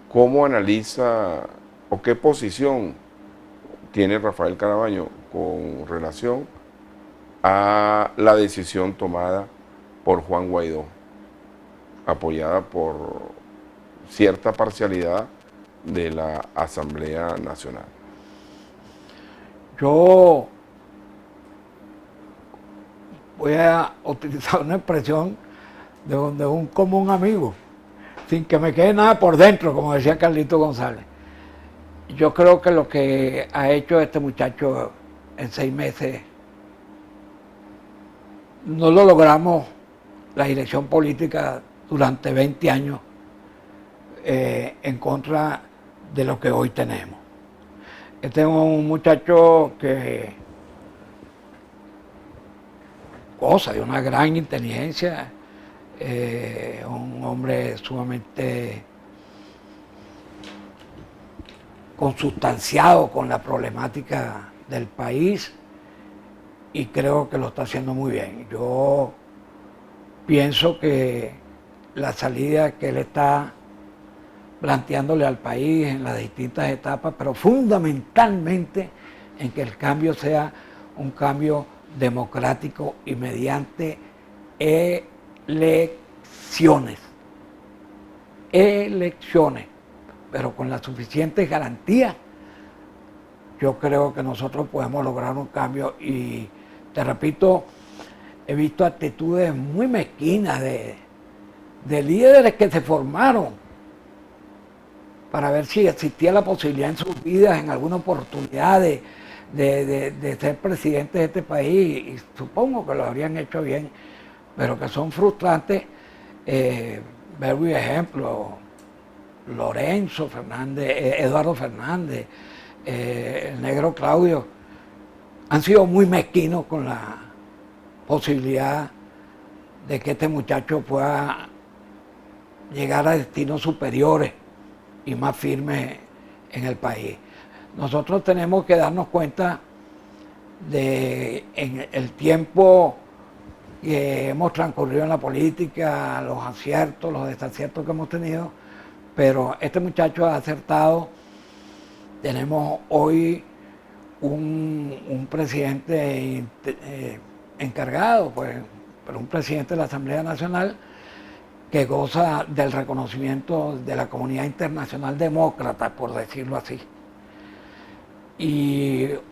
¿cómo analiza o qué posición tiene Rafael Carabaño con relación a la decisión tomada por Juan Guaidó, apoyada por cierta parcialidad de la Asamblea Nacional? Yo voy a utilizar una expresión de un común amigo, sin que me quede nada por dentro, como decía Carlito González. Yo creo que lo que ha hecho este muchacho en 6 meses, no lo logramos la dirección política durante 20 años en contra de lo que hoy tenemos. Este es un muchacho que goza de una gran inteligencia, un hombre sumamente consustanciado con la problemática del país y creo que lo está haciendo muy bien. Yo pienso que la salida que él está planteándole al país en las distintas etapas, pero fundamentalmente en que el cambio sea un cambio democrático y mediante elecciones, pero con las suficientes garantías, yo creo que nosotros podemos lograr un cambio y, te repito, he visto actitudes muy mezquinas de líderes que se formaron para ver si existía la posibilidad en sus vidas, en alguna oportunidad de ser presidentes de este país, y supongo que lo habrían hecho bien, pero que son frustrantes. Ver ejemplo, Lorenzo Fernández, Eduardo Fernández, el negro Claudio, han sido muy mezquinos con la posibilidad de que este muchacho pueda llegar a destinos superiores y más firmes en el país. Nosotros tenemos que darnos cuenta de en el tiempo que hemos transcurrido en la política, los aciertos, los desaciertos que hemos tenido, pero este muchacho ha acertado. Tenemos hoy un presidente encargado, pues, pero un presidente de la Asamblea Nacional que goza del reconocimiento de la comunidad internacional demócrata, por decirlo así,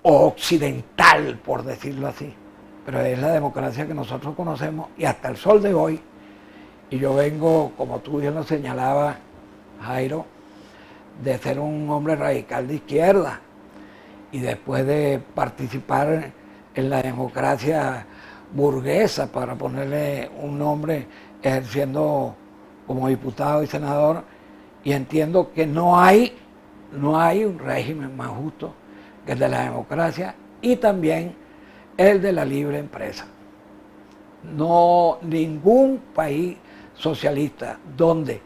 o occidental, por decirlo así, pero es la democracia que nosotros conocemos y hasta el sol de hoy. Y yo vengo, como tú bien lo señalabas, Jairo, de ser un hombre radical de izquierda y después de participar en la democracia burguesa, para ponerle un nombre, ejerciendo como diputado y senador, y entiendo que no hay un régimen más justo que el de la democracia y también el de la libre empresa. No, ningún país socialista donde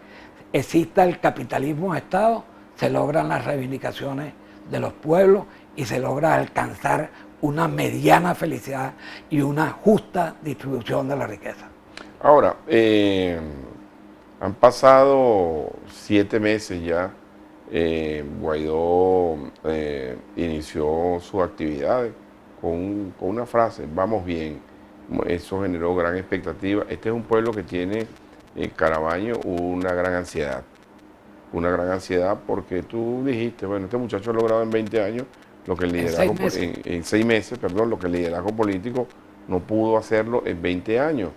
exista el capitalismo de Estado se logran las reivindicaciones de los pueblos y se logra alcanzar una mediana felicidad y una justa distribución de la riqueza. Ahora, han pasado 7 meses ya. Guaidó inició sus actividades con una frase: vamos bien. Eso generó gran expectativa. Este es un pueblo que tiene, Carabaño, una gran ansiedad porque tú dijiste, bueno, este muchacho ha logrado en 20 años lo que el liderazgo, en 6 meses, perdón, lo que el liderazgo político no pudo hacerlo en 20 años.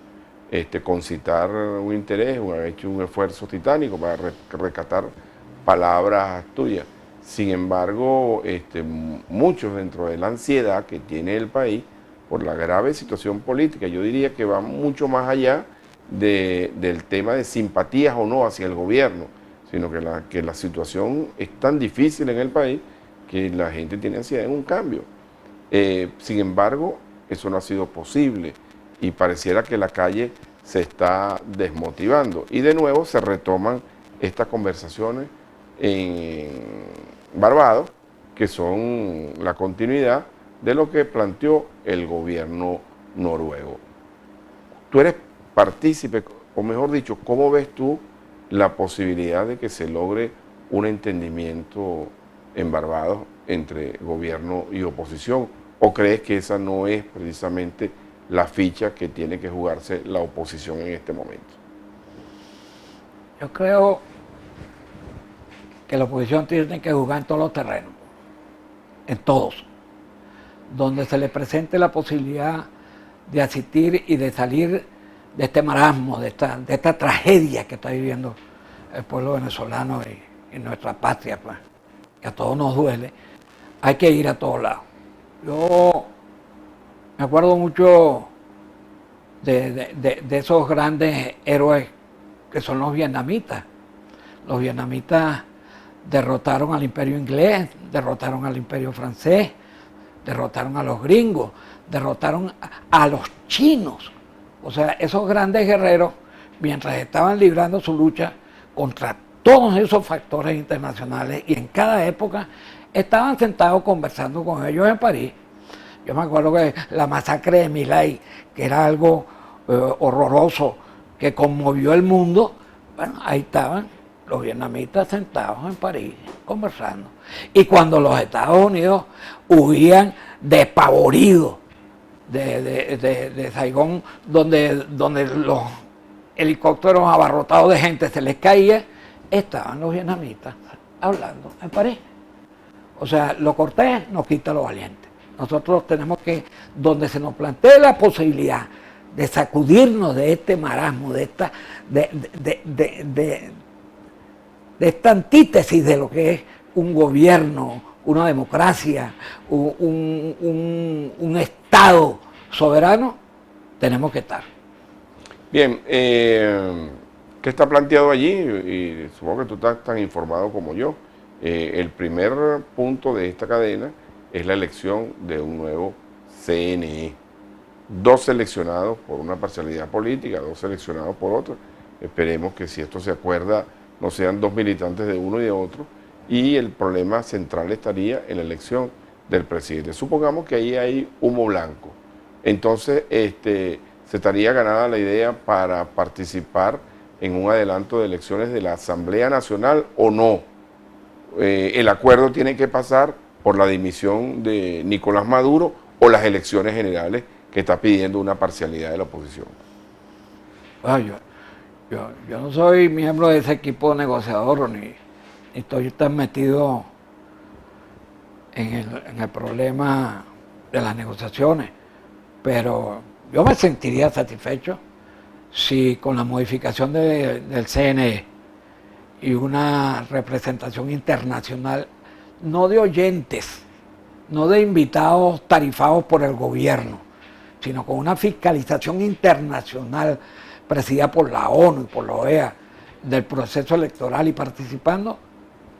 Concitar un interés, ha hecho un esfuerzo titánico para rescatar palabras tuyas. Sin embargo, muchos, dentro de la ansiedad que tiene el país por la grave situación política, yo diría que va mucho más allá del tema de simpatías o no hacia el gobierno, sino que la situación es tan difícil en el país que la gente tiene ansiedad en un cambio. Sin embargo, eso no ha sido posible y pareciera que la calle se está desmotivando. Y de nuevo se retoman estas conversaciones en Barbados, que son la continuidad de lo que planteó el gobierno noruego. Tú eres partícipe, o mejor dicho, ¿cómo ves tú la posibilidad de que se logre un entendimiento en Barbados entre gobierno y oposición? ¿O crees que esa no es precisamente la ficha que tiene que jugarse la oposición en este momento? Yo creo que la oposición tiene que jugar en todos los terrenos, en todos, donde se le presente la posibilidad de asistir y de salir de este marasmo, de esta tragedia que está viviendo el pueblo venezolano y nuestra patria, pues, que a todos nos duele. Hay que ir a todos lados. Yo me acuerdo mucho de esos grandes héroes que son los vietnamitas. Los vietnamitas derrotaron al imperio inglés, derrotaron al imperio francés, derrotaron a los gringos, derrotaron a los chinos. O sea, esos grandes guerreros, mientras estaban librando su lucha contra todos esos factores internacionales y en cada época, estaban sentados conversando con ellos en París. Yo me acuerdo que la masacre de My Lai, que era algo horroroso, que conmovió el mundo, bueno, ahí estaban los vietnamitas sentados en París conversando. Y cuando los Estados Unidos huían despavoridos de Saigón, donde los helicópteros abarrotados de gente se les caía, estaban los vietnamitas hablando en París. O sea, lo cortés nos quita lo valiente. Nosotros tenemos que, donde se nos plantee la posibilidad de sacudirnos de este marasmo, de esta antítesis de lo que es un gobierno, una democracia, un Estado soberano, tenemos que estar. Bien, ¿qué está planteado allí? Y supongo que tú estás tan informado como yo. El primer punto de esta cadena es la elección de un nuevo CNE. 2 seleccionados por una parcialidad política, 2 seleccionados por otra. Esperemos que si esto se acuerda no sean 2 militantes de uno y de otro, y el problema central estaría en la elección del presidente. Supongamos que ahí hay humo blanco. Entonces se estaría ganada la idea para participar en un adelanto de elecciones de la Asamblea Nacional o no. El acuerdo tiene que pasar por la dimisión de Nicolás Maduro o las elecciones generales que está pidiendo una parcialidad de la oposición. Bueno, yo no soy miembro de ese equipo negociador ni estoy tan metido en el problema de las negociaciones, pero yo me sentiría satisfecho si con la modificación del CNE y una representación internacional, no de oyentes, no de invitados tarifados por el gobierno, sino con una fiscalización internacional presidida por la ONU y por la OEA del proceso electoral y participando,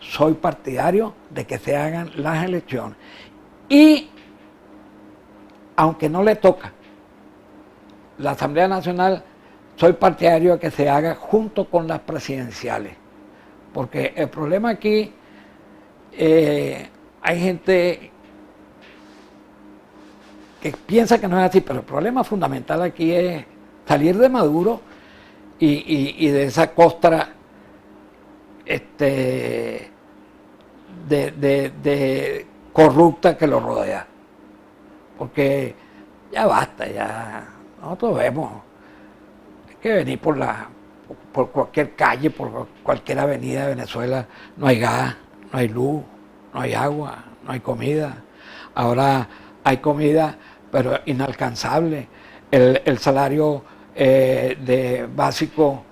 soy partidario de que se hagan las elecciones. Y aunque no le toca la Asamblea Nacional, soy partidario de que se haga junto con las presidenciales. Porque el problema aquí, hay gente que piensa que no es así, pero el problema fundamental aquí es salir de Maduro y de esa costra de corrupta que lo rodea. Porque ya basta, ya nosotros vemos, hay que venir por cualquier calle, por cualquier avenida de Venezuela, no hay gas, no hay luz, no hay agua, no hay comida. Ahora hay comida, pero inalcanzable. El salario básico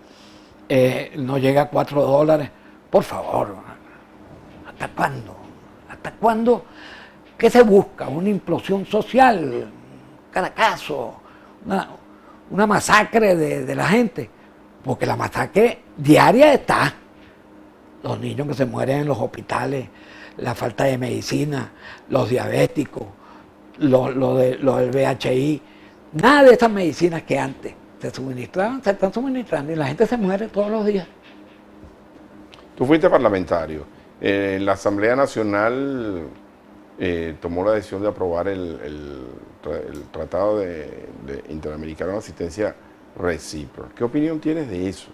no llega a $4. Por favor, ¿hasta cuándo? ¿Hasta cuándo? ¿Qué se busca? ¿Una implosión social? ¿Cada caso? ¿Una masacre de la gente? Porque la masacre diaria está. Los niños que se mueren en los hospitales, la falta de medicina, los diabéticos, lo del VHI. Nada de esas medicinas que antes se suministraban, se están suministrando y la gente se muere todos los días. Tú fuiste parlamentario. En la Asamblea Nacional tomó la decisión de aprobar el Tratado Interamericano de Asistencia Recíproca. ¿Qué opinión tienes de eso?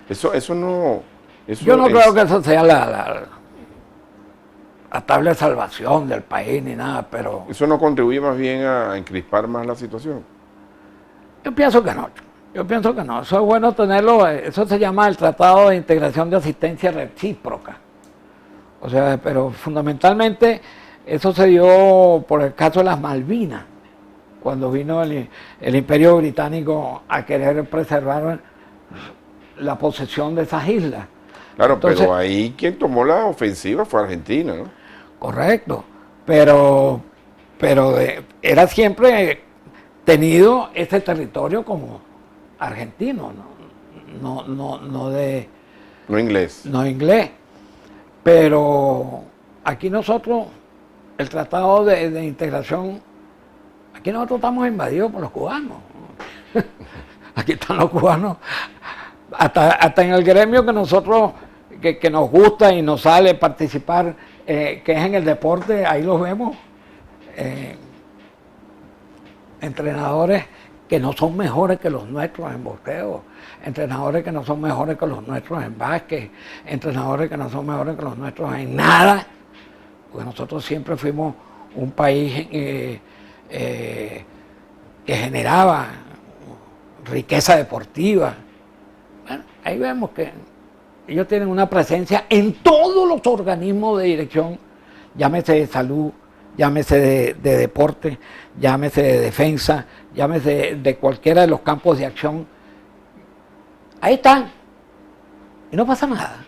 Eso no... Yo no creo que eso sea la tabla de salvación del país ni nada, pero... ¿Eso no contribuye más bien a encrispar más la situación? Yo pienso que no. Eso es bueno tenerlo. Eso se llama el Tratado de Integración de Asistencia Recíproca. O sea, pero fundamentalmente eso se dio por el caso de las Malvinas, cuando vino el Imperio Británico a querer preservar la posesión de esas islas. Claro, Entonces, pero ahí quien tomó la ofensiva fue Argentina, ¿no? Correcto, pero era siempre tenido ese territorio como argentino, no inglés. No inglés. Pero aquí nosotros, el tratado de integración, aquí nosotros estamos invadidos por los cubanos. Aquí están los cubanos, hasta en el gremio que nosotros, que nos gusta y nos sale participar, que es en el deporte, ahí los vemos. Entrenadores que no son mejores que los nuestros en boxeo, entrenadores que no son mejores que los nuestros en básquet, entrenadores que no son mejores que los nuestros en nada, porque nosotros siempre fuimos un país que generaba riqueza deportiva. Bueno, ahí vemos que ellos tienen una presencia en todos los organismos de dirección, llámese de salud, llámese de deporte, llámese de defensa, llámese de cualquiera de los campos de acción. Ahí están. Y no pasa nada.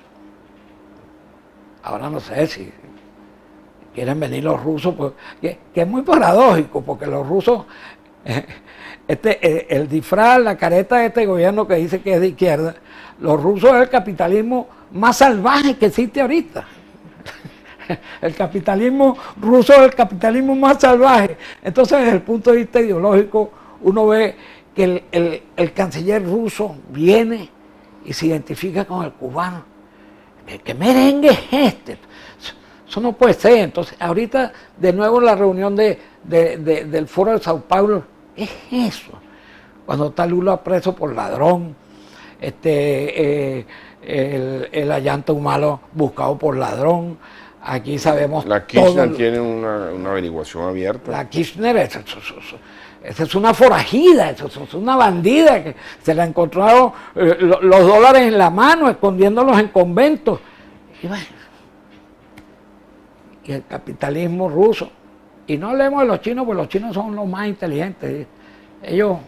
Ahora no sé si quieren venir los rusos, pues, que es muy paradójico, porque los rusos, el disfraz, la careta de este gobierno que dice que es de izquierda, los rusos es el capitalismo más salvaje que existe ahorita. El capitalismo ruso es el capitalismo más salvaje. Entonces, desde el punto de vista ideológico, uno ve que el canciller ruso viene y se identifica con el cubano. ¿Qué merengue es este? Eso no puede ser. Entonces, ahorita, de nuevo, en la reunión del Foro de Sao Paulo, es eso. Cuando está Lula preso por ladrón, el Allanta Humala buscado por ladrón. Aquí sabemos la Kirchner tiene una averiguación abierta. La Kirchner esa es una forajida, esa es una bandida que se le encontraron los dólares en la mano, escondiéndolos en conventos. Y bueno, y el capitalismo ruso. Y no hablemos de los chinos, porque los chinos son los más inteligentes. Ellos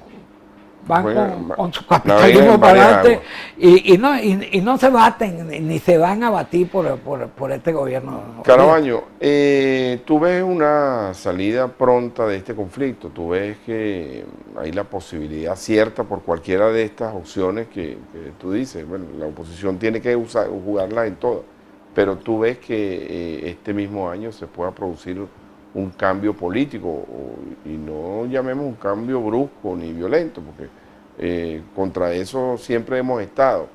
van con su capitalismo para adelante y no se baten, ni se van a batir por este gobierno. Carabaño, ¿tú ves una salida pronta de este conflicto? ¿Tú ves que hay la posibilidad cierta por cualquiera de estas opciones que tú dices? Bueno, la oposición tiene que jugarlas en todas, pero tú ves que este mismo año se pueda producir un cambio político, y no llamemos un cambio brusco ni violento, porque contra eso siempre hemos estado,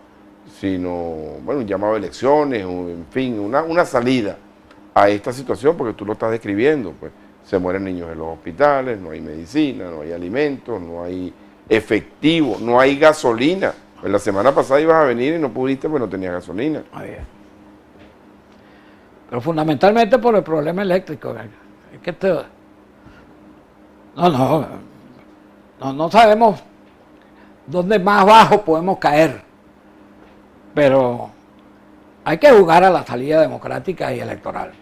sino, bueno, un llamado a elecciones, en fin, una salida a esta situación, porque tú lo estás describiendo, pues se mueren niños en los hospitales, no hay medicina, no hay alimentos, no hay efectivo, no hay gasolina. Pues la semana pasada ibas a venir y no pudiste porque no tenías gasolina. Pero fundamentalmente por el problema eléctrico. Es que no sabemos dónde más bajo podemos caer, pero hay que jugar a la salida democrática y electoral.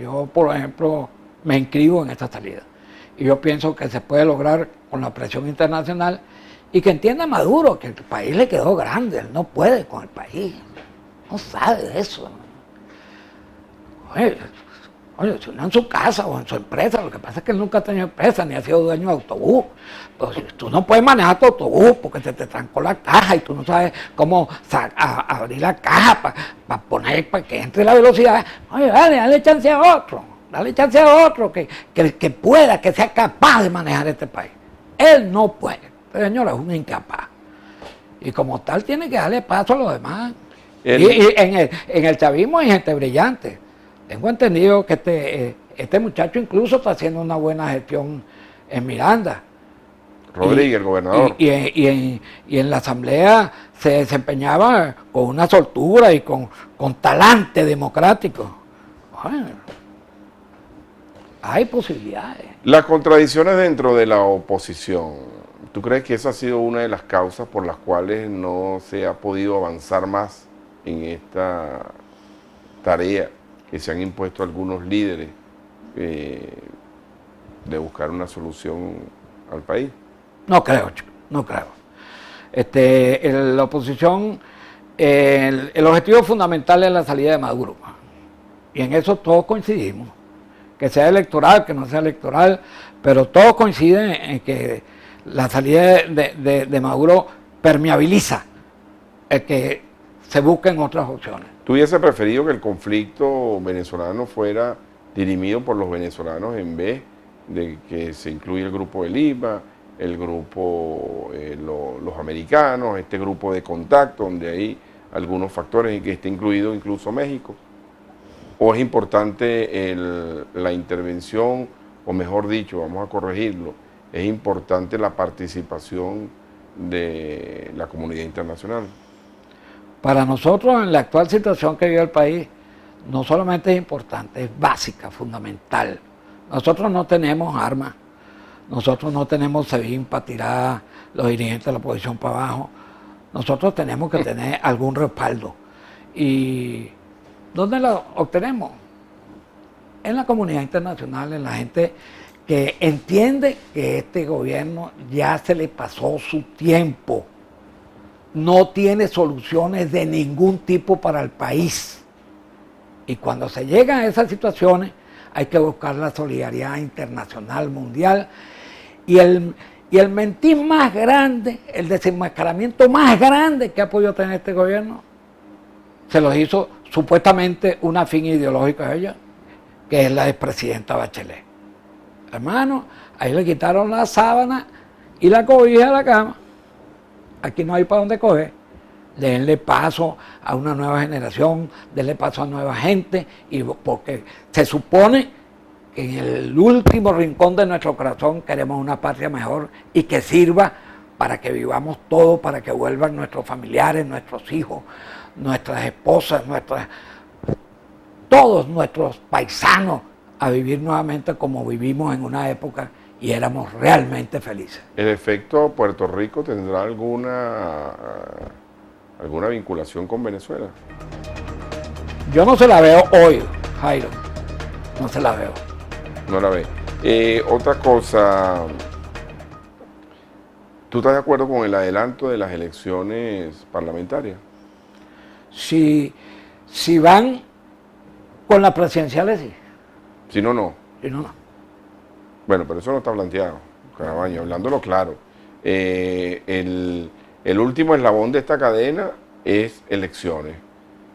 Yo, por ejemplo, me inscribo en esta salida y yo pienso que se puede lograr con la presión internacional y que entienda Maduro que el país le quedó grande, él no puede con el país, no sabe de eso. Oye, si uno en su casa o en su empresa, lo que pasa es que él nunca ha tenido empresa ni ha sido dueño de autobús. Pues tú no puedes manejar tu autobús porque se te trancó la caja y tú no sabes cómo abrir la caja para poner, para que entre la velocidad. Oye, dale chance a otro, que pueda, que sea capaz de manejar este país. Él no puede. Este señor es un incapaz. Y como tal tiene que darle paso a los demás. Y en el chavismo hay gente brillante. Tengo entendido que este muchacho incluso está haciendo una buena gestión en Miranda. Rodríguez, el gobernador. Y en la asamblea se desempeñaba con una soltura y con talante democrático. Bueno, hay posibilidades. Las contradicciones dentro de la oposición, ¿tú crees que esa ha sido una de las causas por las cuales no se ha podido avanzar más en esta tarea que se han impuesto algunos líderes de buscar una solución al país? No creo, chico, no creo. La oposición, el objetivo fundamental es la salida de Maduro. Y en eso todos coincidimos. Que sea electoral, que no sea electoral, pero todos coinciden en que la salida de Maduro permeabiliza el que se busquen otras opciones. ¿Tú hubiese preferido que el conflicto venezolano fuera dirimido por los venezolanos en vez de que se incluya el grupo de Lima, el grupo, los americanos, este grupo de contacto, donde hay algunos factores en que esté incluido incluso México? ¿O es importante la intervención, o mejor dicho, vamos a corregirlo, es importante la participación de la comunidad internacional? Para nosotros, en la actual situación que vive el país, no solamente es importante, es básica, fundamental. Nosotros no tenemos armas, nosotros no tenemos SEBIN para tirar los dirigentes de la oposición para abajo. Nosotros tenemos que tener algún respaldo. ¿Y dónde lo obtenemos? En la comunidad internacional, en la gente que entiende que este gobierno ya se le pasó su tiempo. No tiene soluciones de ningún tipo para el país. Y cuando se llegan a esas situaciones, hay que buscar la solidaridad internacional, mundial. Y el mentir más grande, el desenmascaramiento más grande que ha podido tener este gobierno, se lo hizo supuestamente una fin ideológica de ella, que es la expresidenta Bachelet. Hermano, ahí le quitaron la sábana y la cobija de la cama. Aquí no hay para dónde coger. Denle paso a una nueva generación, denle paso a nueva gente, y porque se supone que en el último rincón de nuestro corazón queremos una patria mejor y que sirva para que vivamos todos, para que vuelvan nuestros familiares, nuestros hijos, nuestras esposas, todos nuestros paisanos a vivir nuevamente como vivimos en una época y éramos realmente felices. ¿El efecto Puerto Rico tendrá alguna vinculación con Venezuela? Yo no se la veo hoy, Jairo. No se la veo. No la ve. Otra cosa, ¿tú estás de acuerdo con el adelanto de las elecciones parlamentarias? Si van con las presidenciales, sí. Si no, no. Si no, no. Bueno, pero eso no está planteado, Carabaño, hablándolo claro. El último eslabón de esta cadena es elecciones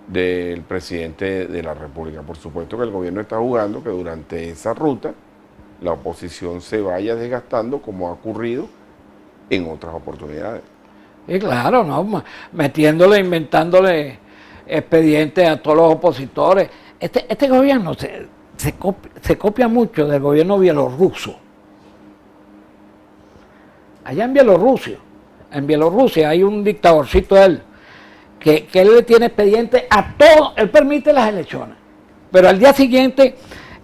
del presidente de la República. Por supuesto que el gobierno está jugando que durante esa ruta la oposición se vaya desgastando como ha ocurrido en otras oportunidades. Y claro, ¿no? Metiéndole, inventándole expedientes a todos los opositores. Este gobierno se copia mucho del gobierno bielorruso. Allá en Bielorrusia hay un dictadorcito de él, que él le tiene expediente a todo, él permite las elecciones, pero al día siguiente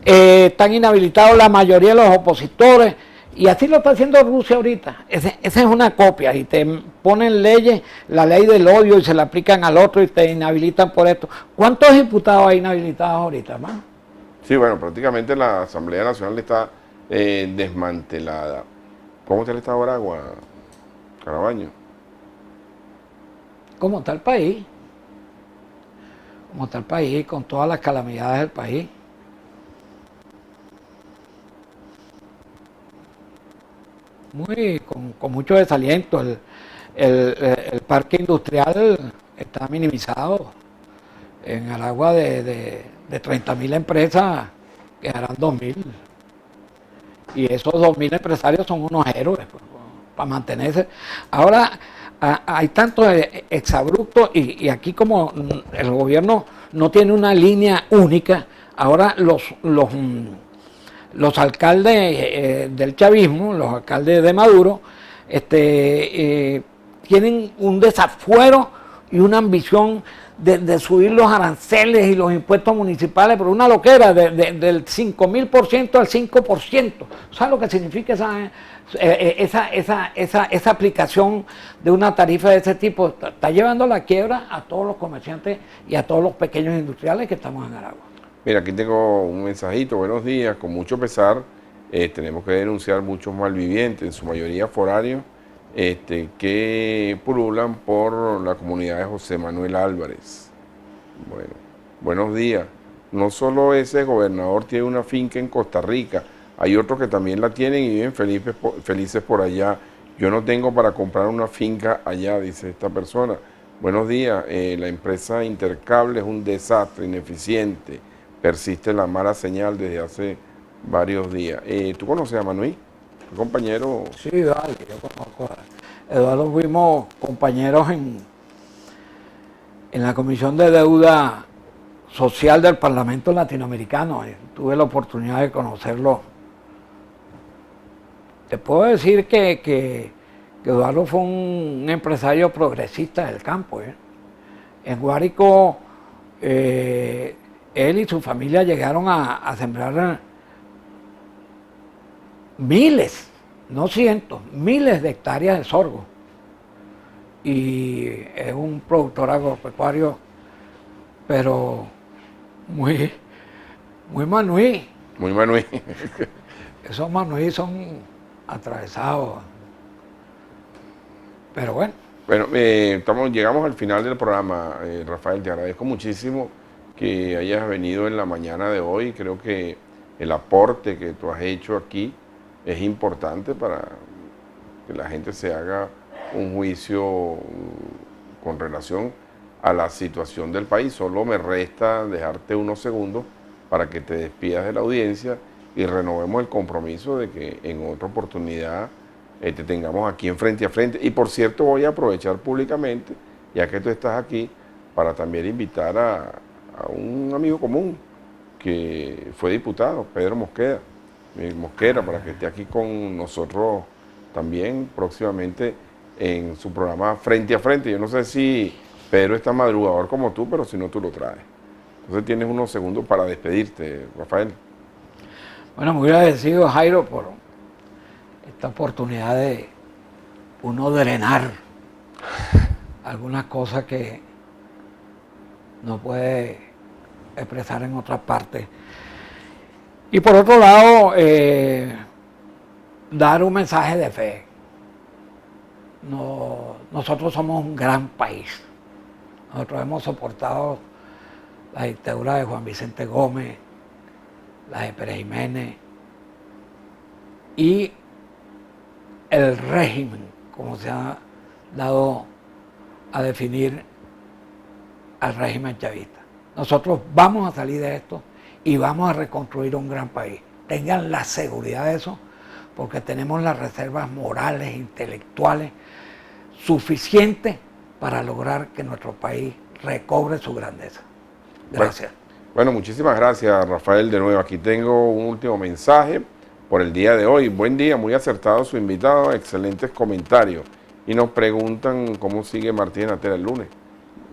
están inhabilitados la mayoría de los opositores, y así lo está haciendo Rusia ahorita. Esa es una copia, y te ponen leyes, la ley del odio, y se la aplican al otro y te inhabilitan por esto. ¿Cuántos diputados hay inhabilitados ahorita, hermano? Sí, bueno, prácticamente la Asamblea Nacional está desmantelada. ¿Cómo está el estado de Aragua, Carabaño? ¿Cómo está el país? ¿Cómo está el país con todas las calamidades del país? Con mucho desaliento. El parque industrial está minimizado. En Aragua de 30.000 empresas quedarán 2.000. Y esos 2.000 empresarios son unos héroes para mantenerse. Ahora hay tantos exabruptos y aquí como el gobierno no tiene una línea única, ahora los alcaldes del chavismo, los alcaldes de Maduro, tienen un desafuero y una ambición de subir los aranceles y los impuestos municipales, pero una loquera del 5.000% al 5%. ¿Sabes lo que significa esa aplicación de una tarifa de ese tipo? Está llevando a la quiebra a todos los comerciantes y a todos los pequeños industriales que estamos en Aragua. Mira, aquí tengo un mensajito. Buenos días. Con mucho pesar, tenemos que denunciar muchos malvivientes, en su mayoría foráneos, que pululan por la comunidad de José Manuel Álvarez. Bueno, buenos días. No solo ese gobernador tiene una finca en Costa Rica, hay otros que también la tienen y viven felices por allá. Yo no tengo para comprar una finca allá, dice esta persona. Buenos días. La empresa Intercable es un desastre, ineficiente. Persiste la mala señal desde hace varios días. ¿Tú conoces a Manuel? ¿Tu compañero? Sí, vale, yo conozco a Eduardo. Fuimos compañeros en la Comisión de Deuda Social del Parlamento Latinoamericano. Tuve la oportunidad de conocerlo. Te puedo decir que Eduardo fue un empresario progresista del campo. En Guárico, él y su familia llegaron a sembrar miles, no cientos, miles de hectáreas de sorgo. Y es un productor agropecuario, pero muy manuí. Muy Manuel. Esos manuí son atravesados. Pero bueno. Bueno, llegamos al final del programa, Rafael. Te agradezco muchísimo que hayas venido en la mañana de hoy. Creo que el aporte que tú has hecho aquí es importante para que la gente se haga un juicio con relación a la situación del país. Solo me resta dejarte unos segundos para que te despidas de la audiencia y renovemos el compromiso de que en otra oportunidad te tengamos aquí en Frente a Frente. Y por cierto, voy a aprovechar públicamente, ya que tú estás aquí, para también invitar a un amigo común que fue diputado, Pedro Mosquera, para que esté aquí con nosotros también próximamente en su programa Frente a Frente. Yo no sé si Pedro es tan madrugador como tú, pero si no, tú lo traes. Entonces tienes unos segundos para despedirte, Rafael. Bueno, muy agradecido, Jairo, por esta oportunidad de uno drenar algunas cosas que no puede expresar en otras partes. Y por otro lado, dar un mensaje de fe. Nosotros somos un gran país. Nosotros hemos soportado la dictadura de Juan Vicente Gómez, la de Pérez Jiménez y el régimen, como se ha dado a definir al régimen chavista. Nosotros vamos a salir de esto y vamos a reconstruir un gran país. Tengan la seguridad de eso, porque tenemos las reservas morales, intelectuales, suficientes para lograr que nuestro país recobre su grandeza. Gracias. Bueno, muchísimas gracias, Rafael. De nuevo, aquí tengo un último mensaje por el día de hoy. Buen día, muy acertado su invitado, excelentes comentarios. Y nos preguntan cómo sigue Martínez Natera el lunes.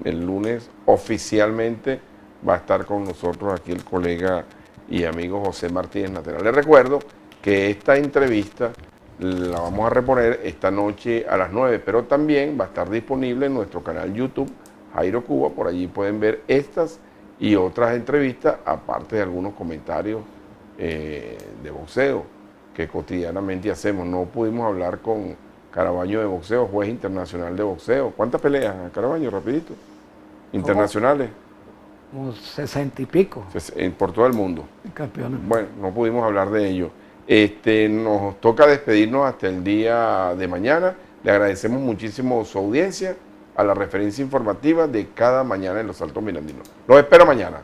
El lunes oficialmente va a estar con nosotros aquí el colega y amigo José Martínez Natera. Les recuerdo que esta entrevista la vamos a reponer esta noche a las 9, pero también va a estar disponible en nuestro canal YouTube, Jairo Cuba. Por allí pueden ver estas y otras entrevistas, aparte de algunos comentarios de boxeo que cotidianamente hacemos. No pudimos hablar con Carabaño de boxeo, juez internacional de boxeo. ¿Cuántas peleas, Carabaño, rapidito? Internacionales. Como 60 y pico. Por todo el mundo. Campeones. Bueno, no pudimos hablar de ello. Nos toca despedirnos hasta el día de mañana. Le agradecemos muchísimo su audiencia a la referencia informativa de cada mañana en los Altos Mirandinos. Los espero mañana.